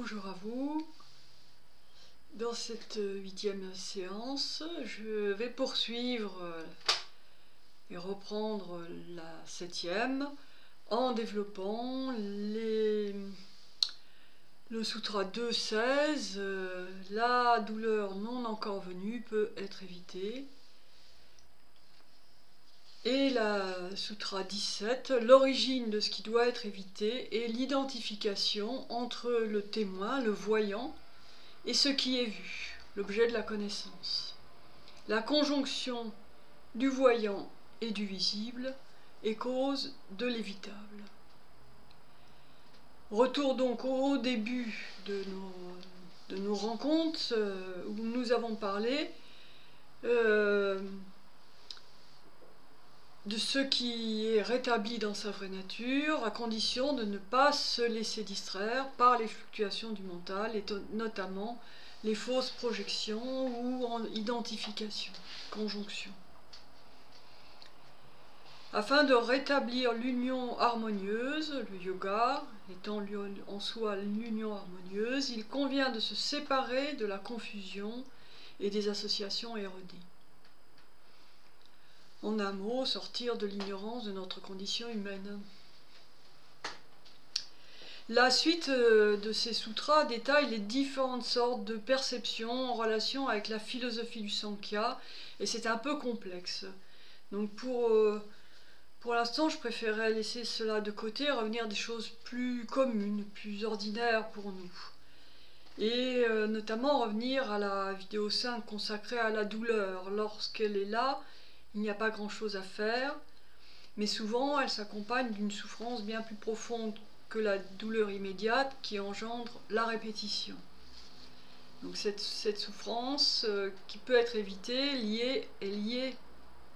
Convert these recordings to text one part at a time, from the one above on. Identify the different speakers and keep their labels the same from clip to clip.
Speaker 1: Bonjour à vous. Dans cette 8e séance, je vais poursuivre et reprendre la 7e en développant le Sutra 2.16. La douleur non encore venue peut être évitée. Et la Sutra 17, l'origine de ce qui doit être évité et l'identification entre le témoin, le voyant, et ce qui est vu, l'objet de la connaissance. La conjonction du voyant et du visible est cause de l'évitable. Retour donc au début de nos rencontres où nous avons parlé de ce qui est rétabli dans sa vraie nature, à condition de ne pas se laisser distraire par les fluctuations du mental, et notamment les fausses projections ou identifications, conjonctions. Afin de rétablir l'union harmonieuse, le yoga étant en soi l'union harmonieuse, il convient de se séparer de la confusion et des associations erronées. En un mot, sortir de l'ignorance de notre condition humaine. La suite de ces sutras détaille les différentes sortes de perceptions en relation avec la philosophie du Samkhya, et c'est un peu complexe. Donc pour l'instant, je préférais laisser cela de côté et revenir à des choses plus communes, plus ordinaires pour nous. Et notamment revenir à la vidéo 5 consacrée à la douleur. Lorsqu'elle est là, il n'y a pas grand-chose à faire, mais souvent elle s'accompagne d'une souffrance bien plus profonde que la douleur immédiate qui engendre la répétition. Donc cette souffrance qui peut être évitée est liée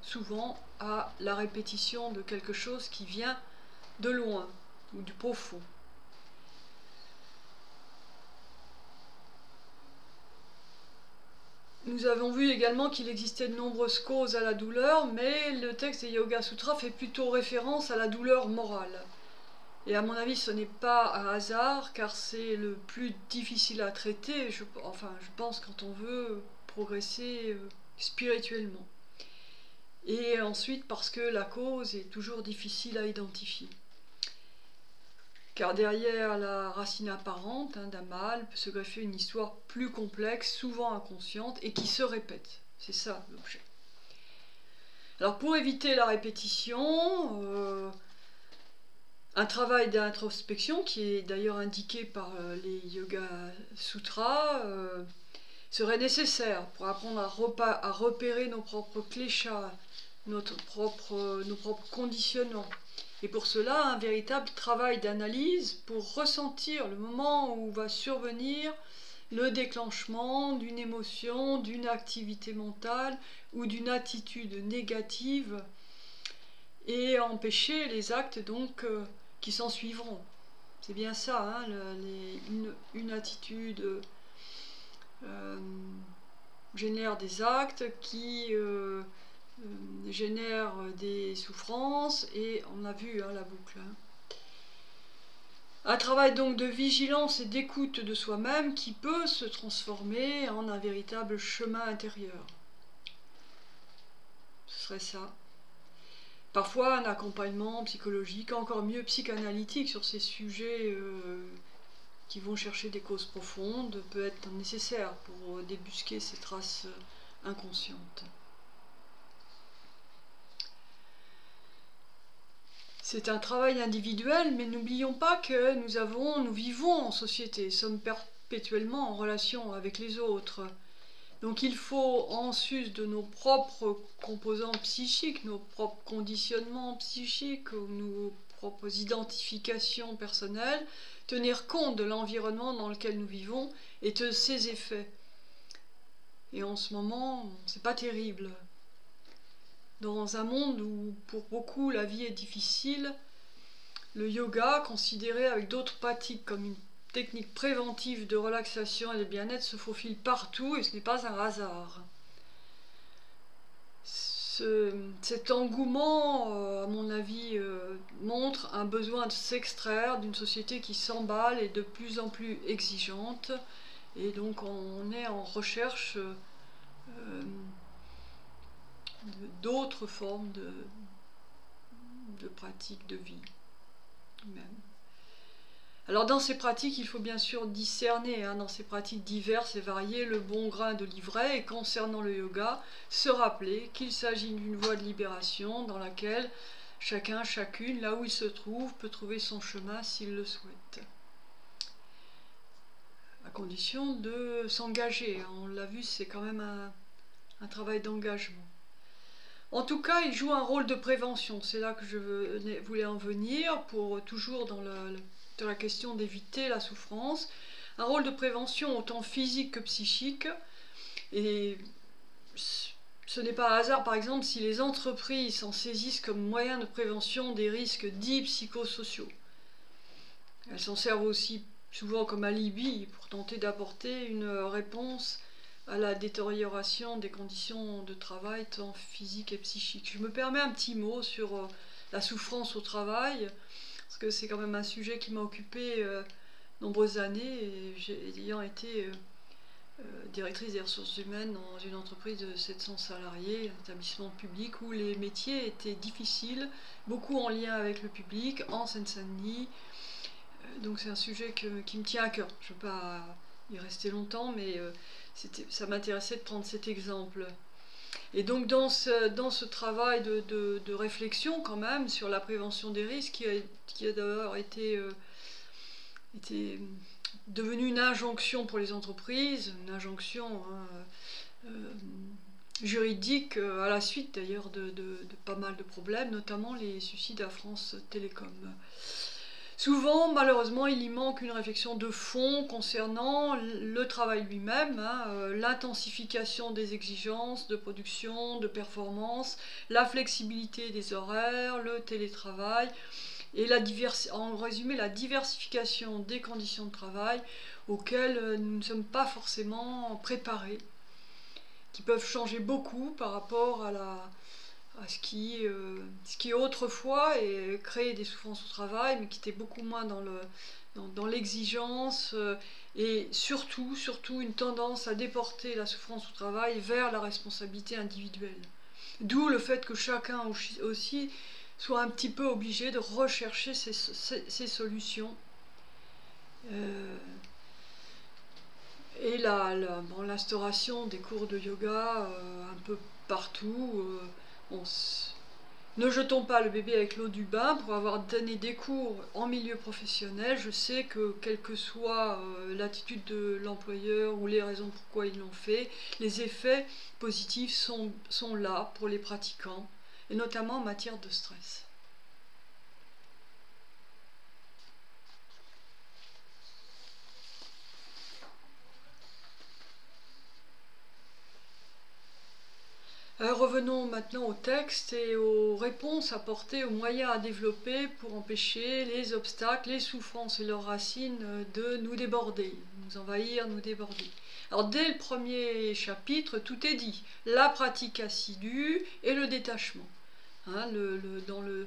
Speaker 1: souvent à la répétition de quelque chose qui vient de loin ou du profond. Nous avons vu également qu'il existait de nombreuses causes à la douleur, mais le texte des Yoga Sutras fait plutôt référence à la douleur morale. Et à mon avis, ce n'est pas un hasard, car c'est le plus difficile à traiter, je pense, quand on veut progresser spirituellement. Et ensuite parce que la cause est toujours difficile à identifier. Car derrière la racine apparente d'un mal peut se greffer une histoire plus complexe, souvent inconsciente, et qui se répète. C'est ça l'objet. Alors pour éviter la répétition, un travail d'introspection, qui est d'ailleurs indiqué par les Yoga Sutras, serait nécessaire pour apprendre à repérer nos propres kleshas, nos propres conditionnements. Et pour cela, un véritable travail d'analyse pour ressentir le moment où va survenir le déclenchement d'une émotion, d'une activité mentale ou d'une attitude négative, et empêcher les actes donc qui s'en suivront. C'est bien ça, une attitude génère des actes qui génèrent des souffrances, et on a vu la boucle. Un travail donc de vigilance et d'écoute de soi-même qui peut se transformer en un véritable chemin intérieur. Ce serait ça. Parfois un accompagnement psychologique, encore mieux psychanalytique, sur ces sujets qui vont chercher des causes profondes peut être nécessaire pour débusquer ces traces inconscientes. C'est un travail individuel, mais n'oublions pas que nous vivons en société, sommes perpétuellement en relation avec les autres. Donc il faut, en sus de nos propres composants psychiques, nos propres conditionnements psychiques, nos propres identifications personnelles, tenir compte de l'environnement dans lequel nous vivons et de ses effets. Et en ce moment, c'est pas terrible. Dans un monde où pour beaucoup la vie est difficile, le yoga, considéré avec d'autres pratiques comme une technique préventive de relaxation et de bien-être, se faufile partout, et ce n'est pas un hasard. cet engouement, à mon avis, montre un besoin de s'extraire d'une société qui s'emballe et de plus en plus exigeante. Et donc on est en recherche d'autres formes de pratiques de vie même. Alors dans ces pratiques, il faut bien sûr discerner, dans ces pratiques diverses et variées, le bon grain de livret, et concernant le yoga, se rappeler qu'il s'agit d'une voie de libération dans laquelle chacun, chacune, là où il se trouve, peut trouver son chemin s'il le souhaite. À condition de s'engager, on l'a vu, c'est quand même un travail d'engagement. En tout cas, il joue un rôle de prévention, c'est là que je voulais en venir, pour toujours dans la question d'éviter la souffrance, un rôle de prévention autant physique que psychique, et ce n'est pas un hasard par exemple si les entreprises s'en saisissent comme moyen de prévention des risques dits psychosociaux. Elles s'en servent aussi souvent comme alibi pour tenter d'apporter une réponse à la détérioration des conditions de travail tant physiques et psychiques. Je me permets un petit mot sur la souffrance au travail, parce que c'est quand même un sujet qui m'a occupé nombreuses années, ayant été directrice des ressources humaines dans une entreprise de 700 salariés, un établissement public où les métiers étaient difficiles, beaucoup en lien avec le public, en Seine-Saint-Denis. Donc c'est un sujet qui me tient à cœur. Je ne veux pas y rester longtemps, mais ça m'intéressait de prendre cet exemple. Et donc dans ce travail de réflexion quand même sur la prévention des risques, qui a d'ailleurs été devenu une injonction pour les entreprises, une injonction juridique à la suite d'ailleurs de pas mal de problèmes, notamment les suicides à France Télécom. Souvent, malheureusement, il y manque une réflexion de fond concernant le travail lui-même, l'intensification des exigences de production, de performance, la flexibilité des horaires, le télétravail, et en résumé, la diversification des conditions de travail auxquelles nous ne sommes pas forcément préparés, qui peuvent changer beaucoup par rapport à ce qui autrefois créait des souffrances au travail, mais qui était beaucoup moins dans l'exigence et surtout une tendance à déporter la souffrance au travail vers la responsabilité individuelle. D'où le fait que chacun aussi soit un petit peu obligé de rechercher ses solutions. Et l'instauration des cours de yoga un peu partout. Ne jetons pas le bébé avec l'eau du bain. Pour avoir donné des cours en milieu professionnel, je sais que quelle que soit l'attitude de l'employeur ou les raisons pourquoi ils l'ont fait, les effets positifs sont là pour les pratiquants, et notamment en matière de stress. Revenons maintenant au texte et aux réponses apportées, aux moyens à développer pour empêcher les obstacles, les souffrances et leurs racines de nous déborder, nous envahir, nous déborder. Alors dès le premier chapitre, tout est dit, la pratique assidue et le détachement. Dans le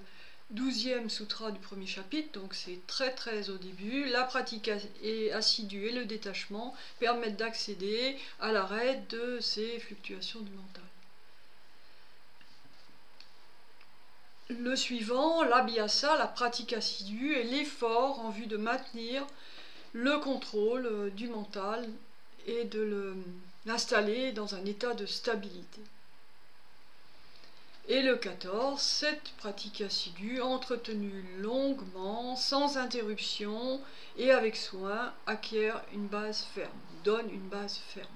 Speaker 1: 12e sutra du premier chapitre, donc c'est très au début, la pratique assidue et le détachement permettent d'accéder à l'arrêt de ces fluctuations du mental. Le suivant, l'abhyasa, la pratique assidue, est l'effort en vue de maintenir le contrôle du mental et de l'installer dans un état de stabilité. Et le 14, cette pratique assidue, entretenue longuement, sans interruption et avec soin, acquiert une base ferme, donne une base ferme.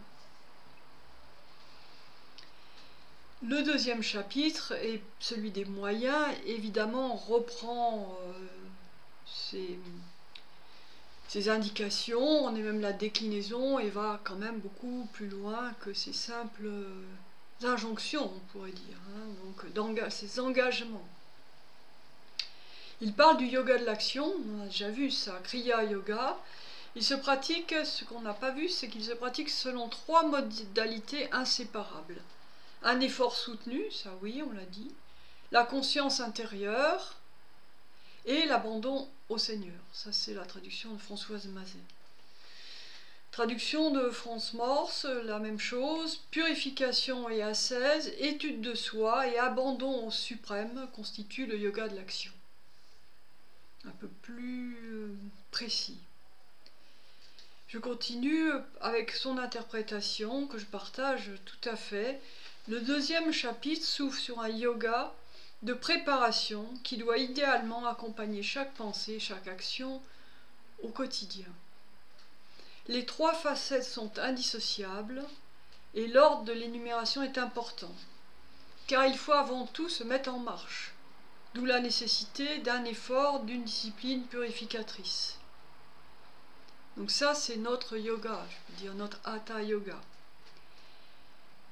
Speaker 1: Le deuxième chapitre, et celui des moyens, évidemment reprend ces indications, on est même la déclinaison et va quand même beaucoup plus loin que ces simples injonctions, on pourrait dire, donc ces engagements. Il parle du yoga de l'action, on a déjà vu ça, Kriya Yoga. Il se pratique, ce qu'on n'a pas vu, c'est qu'il se pratique selon 3 modalités inséparables. un effort soutenu, ça oui, on l'a dit, la conscience intérieure et l'abandon au Seigneur. Ça, c'est la traduction de Françoise Mazet. Traduction de France Morse, la même chose, purification et ascèse, étude de soi et abandon au suprême constituent le yoga de l'action. Un peu plus précis. Je continue avec son interprétation que je partage tout à fait. Le deuxième chapitre s'ouvre sur un yoga de préparation qui doit idéalement accompagner chaque pensée, chaque action au quotidien. Les trois facettes sont indissociables et l'ordre de l'énumération est important, car il faut avant tout se mettre en marche, d'où la nécessité d'un effort, d'une discipline purificatrice. Donc ça, c'est notre yoga, je peux dire notre Hatha Yoga.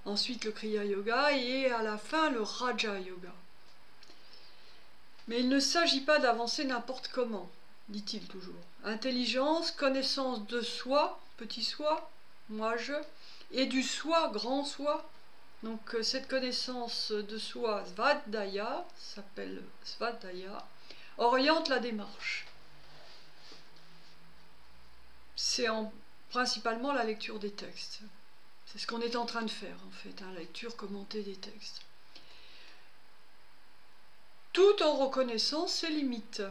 Speaker 1: Ensuite, le Kriya Yoga et à la fin, le Raja Yoga. Mais il ne s'agit pas d'avancer n'importe comment, dit-il toujours. Intelligence, connaissance de soi, petit soi, moi je, et du soi, grand soi. Donc cette connaissance de soi, Svadhyaya, s'appelle Svadhyaya, oriente la démarche. C'est principalement la lecture des textes. C'est ce qu'on est en train de faire en fait, la lecture commentée des textes. Tout en reconnaissant ses limites.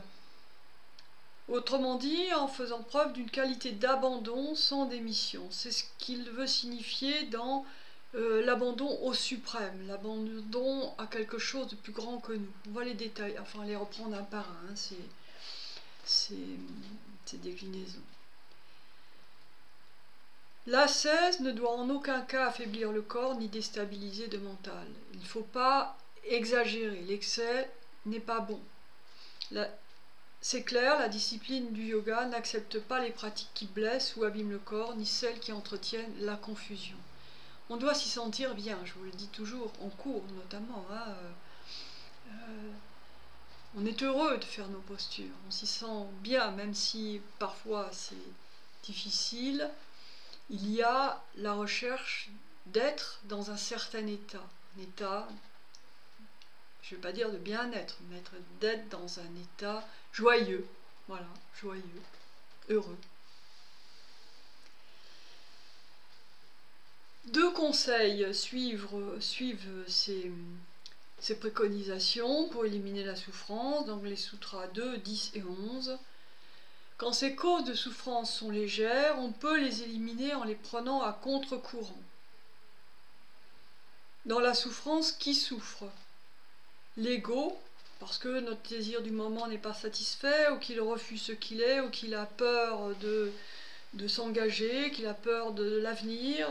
Speaker 1: Autrement dit, en faisant preuve d'une qualité d'abandon sans démission. C'est ce qu'il veut signifier dans l'abandon au suprême, l'abandon à quelque chose de plus grand que nous. On va les détailler, enfin les reprendre un par un, ces déclinaisons. L'ascèse ne doit en aucun cas affaiblir le corps ni déstabiliser le mental. Il ne faut pas exagérer, l'excès n'est pas bon. C'est clair, la discipline du yoga n'accepte pas les pratiques qui blessent ou abîment le corps, ni celles qui entretiennent la confusion. On doit s'y sentir bien, je vous le dis toujours, en cours notamment. On est heureux de faire nos postures, on s'y sent bien, même si parfois c'est difficile. Il y a la recherche d'être dans un certain état, je ne vais pas dire de bien-être, mais d'être dans un état joyeux, voilà, joyeux, heureux. Deux conseils suivent ces préconisations pour éliminer la souffrance, donc les sutras 2, 10 et 11. Quand ces causes de souffrance sont légères, on peut les éliminer en les prenant à contre-courant. Dans la souffrance, qui souffre? L'ego, parce que notre désir du moment n'est pas satisfait, ou qu'il refuse ce qu'il est, ou qu'il a peur de s'engager, qu'il a peur de l'avenir.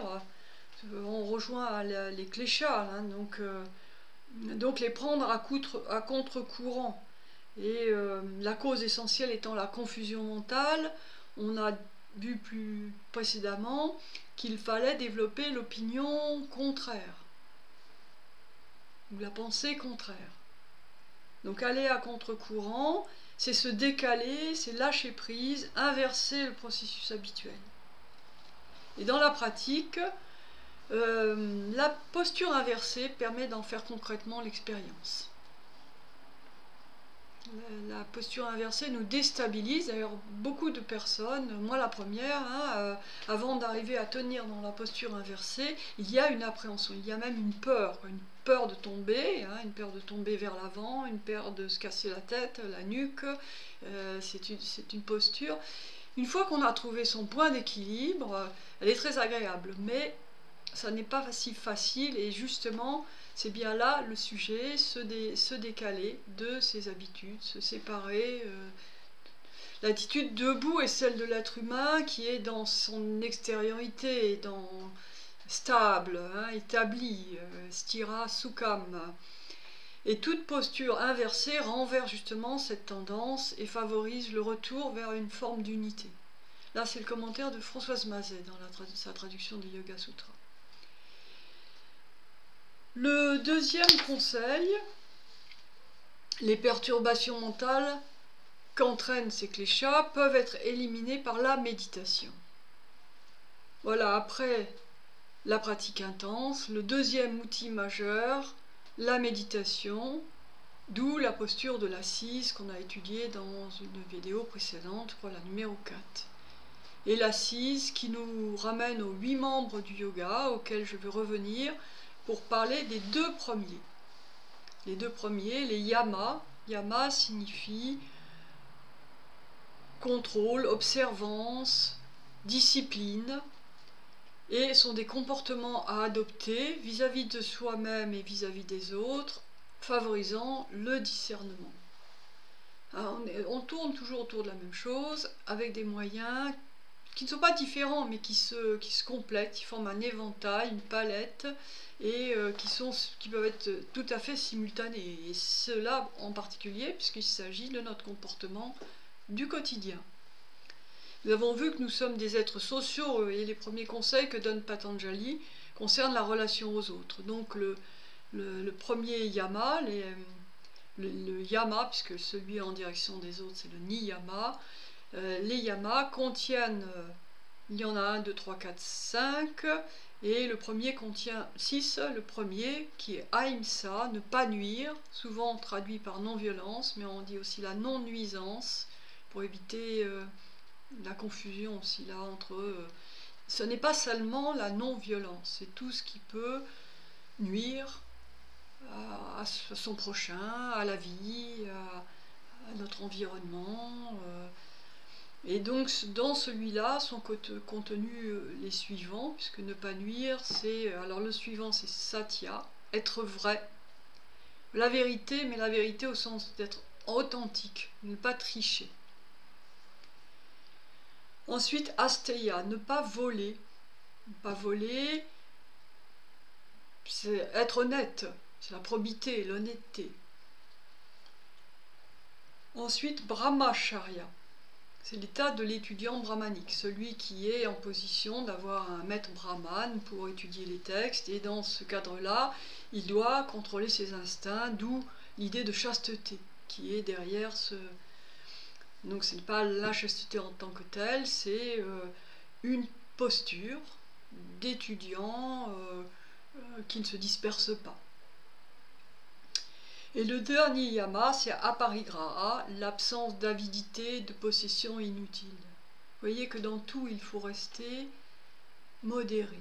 Speaker 1: On rejoint les cléchas, hein, donc les prendre à contre-courant. Et la cause essentielle étant la confusion mentale, on a vu plus précédemment qu'il fallait développer l'opinion contraire, ou la pensée contraire. Donc aller à contre-courant, c'est se décaler, c'est lâcher prise, inverser le processus habituel. Et dans la pratique, la posture inversée permet d'en faire concrètement l'expérience. La posture inversée nous déstabilise, d'ailleurs beaucoup de personnes, moi la première, avant d'arriver à tenir dans la posture inversée, il y a une appréhension, il y a même une peur de tomber, une peur de tomber vers l'avant, une peur de se casser la tête, la nuque, c'est une posture. Une fois qu'on a trouvé son point d'équilibre, elle est très agréable, mais ça n'est pas si facile et justement c'est bien là le sujet, se décaler de ses habitudes, se séparer. L'attitude debout est celle de l'être humain qui est dans son extériorité, stable, établi, stira sukham. Et toute posture inversée renverse justement cette tendance et favorise le retour vers une forme d'unité. Là c'est le commentaire de Françoise Mazet dans sa traduction du Yoga Sutra. Le deuxième conseil, les perturbations mentales qu'entraînent ces kléchas peuvent être éliminées par la méditation. Voilà, après la pratique intense. Le deuxième outil majeur, la méditation, d'où la posture de l'assise qu'on a étudiée dans une vidéo précédente, je crois la numéro 4. Et l'assise qui nous ramène aux 8 membres du yoga, auxquels je vais revenir pour parler des deux premiers. Les deux premiers, les yamas. Yama signifie contrôle, observance, discipline, et sont des comportements à adopter vis-à-vis de soi-même et vis-à-vis des autres, favorisant le discernement. Alors, on tourne toujours autour de la même chose, avec des moyens qui ne sont pas différents, mais qui se complètent, qui forment un éventail, une palette, et qui peuvent être tout à fait simultanés. Et cela en particulier, puisqu'il s'agit de notre comportement du quotidien. Nous avons vu que nous sommes des êtres sociaux, et les premiers conseils que donne Patanjali concernent la relation aux autres. Donc le premier yama, le yama, puisque celui en direction des autres c'est le niyama, les yamas contiennent, il y en a 1, 2, 3, 4, 5, et le premier contient 6, le premier qui est ahimsa, ne pas nuire, souvent traduit par non-violence, mais on dit aussi la non-nuisance, pour éviter la confusion aussi là entre ce n'est pas seulement la non-violence, c'est tout ce qui peut nuire à son prochain, à la vie, à notre environnement. Et donc dans celui-là sont contenus les suivants, puisque ne pas nuire, c'est... Alors le suivant c'est satya, être vrai, la vérité, mais la vérité au sens d'être authentique, ne pas tricher. Ensuite, asteya, ne pas voler. Ne pas voler, c'est être honnête, c'est la probité, l'honnêteté. Ensuite, brahmacharya, c'est l'état de l'étudiant brahmanique, celui qui est en position d'avoir un maître brahmane pour étudier les textes, et dans ce cadre-là, il doit contrôler ses instincts, d'où l'idée de chasteté qui est derrière ce... Donc ce n'est pas la chasteté en tant que telle, c'est une posture d'étudiant qui ne se disperse pas. Et le dernier yama, c'est aparigraha, l'absence d'avidité, de possession inutile. Vous voyez que dans tout, il faut rester modéré.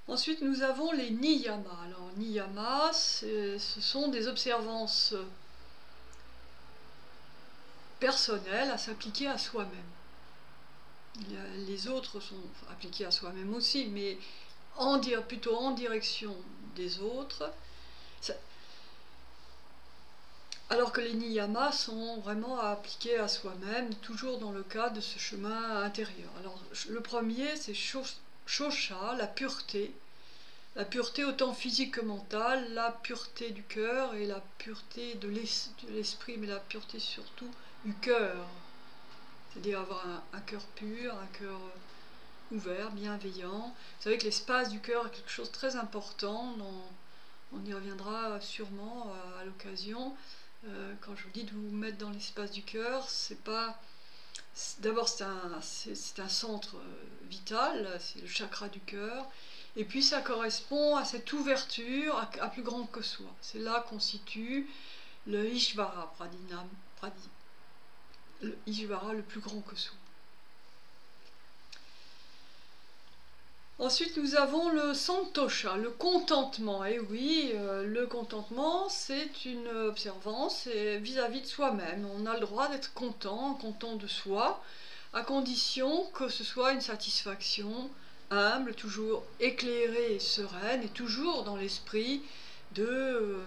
Speaker 1: Ensuite, nous avons les niyamas. Alors, niyamas, ce sont des observances personnelles à s'appliquer à soi-même. Les autres sont appliqués à soi-même aussi, mais plutôt en direction des autres. Alors que les niyamas sont vraiment à appliquer à soi-même, toujours dans le cadre de ce chemin intérieur. Alors, le premier, c'est shosha, la pureté autant physique que mentale, la pureté du cœur et la pureté de l'esprit, mais la pureté surtout du cœur. C'est-à-dire avoir un cœur pur, un cœur ouvert, bienveillant. Vous savez que l'espace du cœur est quelque chose de très important, on y reviendra sûrement à l'occasion. Quand je vous dis de vous mettre dans l'espace du cœur, c'est pas... D'abord c'est un centre vital, c'est le chakra du cœur, et puis ça correspond à cette ouverture à plus grand que soi. C'est là qu'on situe le Ishvara Pradinam, le Ishvara le plus grand que soi. Ensuite, nous avons le santosha, le contentement. Et oui, le contentement, c'est une observance vis-à-vis de soi-même. On a le droit d'être content de soi, à condition que ce soit une satisfaction humble, toujours éclairée et sereine, et toujours dans l'esprit de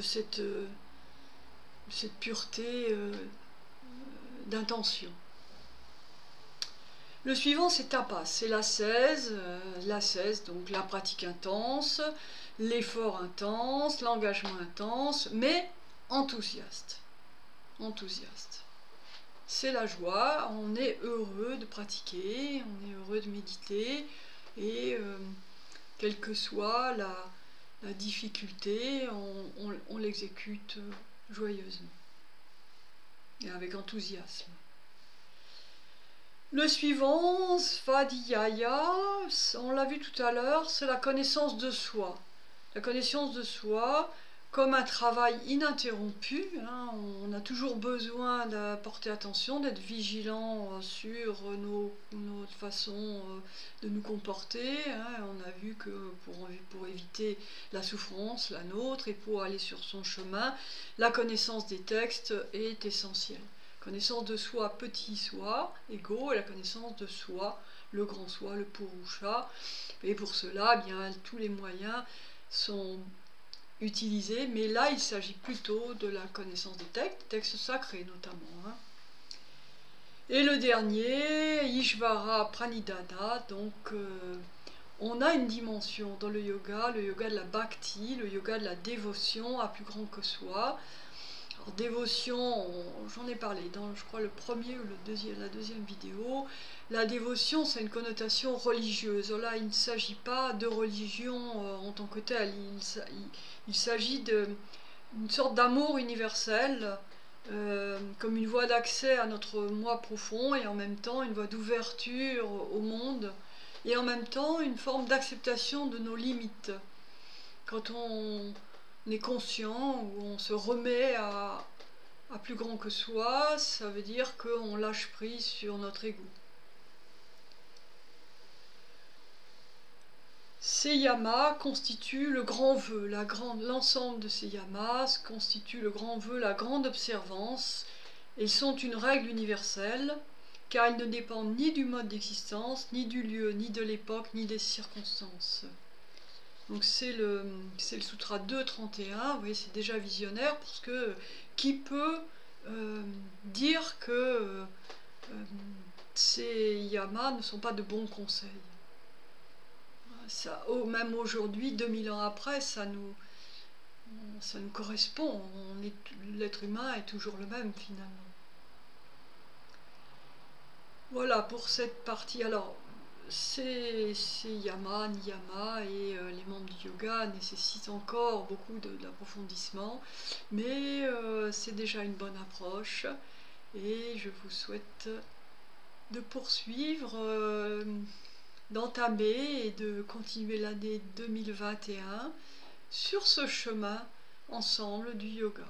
Speaker 1: cette pureté d'intention. Le suivant, c'est tapas, c'est l'ascèse, donc la pratique intense, l'effort intense, l'engagement intense, mais enthousiaste. Enthousiaste. C'est la joie, on est heureux de pratiquer, on est heureux de méditer, et quelle que soit la difficulté, on l'exécute joyeusement et avec enthousiasme. Le suivant, Svadhyaya, on l'a vu tout à l'heure, c'est la connaissance de soi. La connaissance de soi comme un travail ininterrompu. Hein, on a toujours besoin de porter attention, d'être vigilant sur notre façon de nous comporter. Hein. On a vu que pour éviter la souffrance, la nôtre, et pour aller sur son chemin, la connaissance des textes est essentielle. Connaissance de soi, petit soi, ego, et la connaissance de soi, le grand soi, le purusha. Et pour cela, eh bien, tous les moyens sont utilisés, mais là, il s'agit plutôt de la connaissance des textes sacrés notamment. Hein. Et le dernier, Ishvara Pranidhana, donc on a une dimension dans le yoga de la bhakti, le yoga de la dévotion à plus grand que soi. Alors, dévotion, j'en ai parlé dans, je crois, le premier ou la deuxième vidéo. La dévotion, c'est une connotation religieuse. Là, il ne s'agit pas de religion en tant que telle. Il s'agit d'une sorte d'amour universel, comme une voie d'accès à notre moi profond, et en même temps une voie d'ouverture au monde, et en même temps une forme d'acceptation de nos limites. Quand on est conscient, ou on se remet à plus grand que soi, ça veut dire qu'on lâche prise sur notre ego. Ces yamas constituent le grand vœu, l'ensemble de ces yamas constitue le grand vœu, la grande observance. Ils sont une règle universelle, car ils ne dépendent ni du mode d'existence, ni du lieu, ni de l'époque, ni des circonstances. Donc c'est le sutra 2.31, vous voyez, c'est déjà visionnaire, parce que qui peut dire que ces yamas ne sont pas de bons conseils? Ça, même aujourd'hui, 2000 ans après, ça nous correspond. L'être humain est toujours le même finalement. Voilà pour cette partie. Alors, ces yamas, niyamas et les membres du yoga nécessitent encore beaucoup d'approfondissement, mais c'est déjà une bonne approche et je vous souhaite de poursuivre, d'entamer et de continuer l'année 2021 sur ce chemin ensemble du yoga.